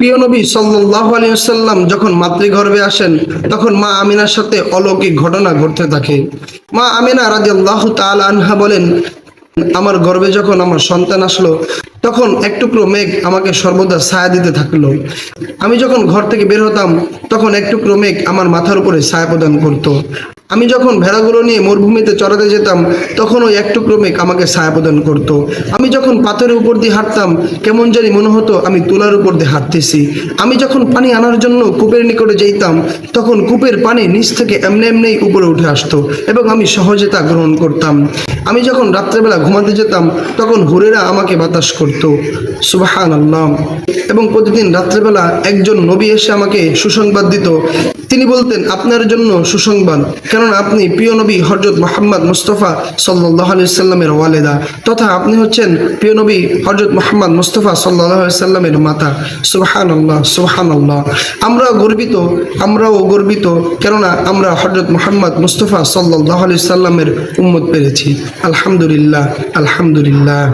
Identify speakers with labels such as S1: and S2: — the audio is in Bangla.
S1: প্রিয় নবী সাল্লাল্লাহু আলাইহি ওয়াসাল্লাম যখন মাতৃগর্ভে আসেন তখন মা আমিনার সাথে অলৌকিক ঘটনা ঘটতে থাকে। মা আমিনা রাদিয়াল্লাহু তাআলা আনহা বলেন, আমার গর্ভে যখন আমার সন্তান আসলো তখন এক টুকরো মেঘ আমাকে সর্বদা ছায়া দিতে থাকলো। আমি যখন ঘর থেকে বের হতাম তখন এক টুকরো মেঘ আমার মাথার উপরে ছায়া প্রদান করত। আমি যখন ভেড়াগুলো নিয়ে মরুভূমিতে চড়াতে যেতাম তখন ওই এক টুকরো মেঘ আমাকে ছায়া প্রদান করত। আমি যখন পাথরের উপর দিয়ে হাঁটতাম কেমন জানি মনে হতো আমি তুলার উপর দিয়ে হাঁটতেছি। আমি যখন পানি আনার জন্য কূপের নিকটে যেতাম তখন কূপের পানি নিচ থেকে এমনি এমনিই উপরে উঠে আসতো এবং আমি সহজে তা গ্রহণ করতাম। আমি যখন রাত্রেবেলা ঘুমাতে যেতাম তখন হুরেরা আমাকে বাতাস করত। সুবহানাল্লাহ। এবং প্রতিদিন রাত্রেবেলা একজন নবী এসে আমাকে সুসংবাদ দিত। তিনি বলতেন, আপনার জন্য সুসংবাদ, কেননা আপনি প্রিয় নবী হযরত মুহাম্মদ মুস্তাফা সাল্লাল্লাহু আলাইহি সাল্লামের ওয়ালিদা, তথা আপনি হচ্ছেন প্রিয় নবী হযরত মুহাম্মদ মুস্তাফা সাল্লাল্লাহু আলাইহি সাল্লামের মাতা। সুবহানাল্লাহ, সুবহানাল্লাহ। আমরাও গর্বিত, কেননা আমরা হযরত মুহাম্মদ মুস্তাফা সাল্লাল্লাহু আলাইহি সাল্লামের উম্মত পেয়েছি। আলহামদুলিল্লাহ, আলহামদুলিল্লাহ।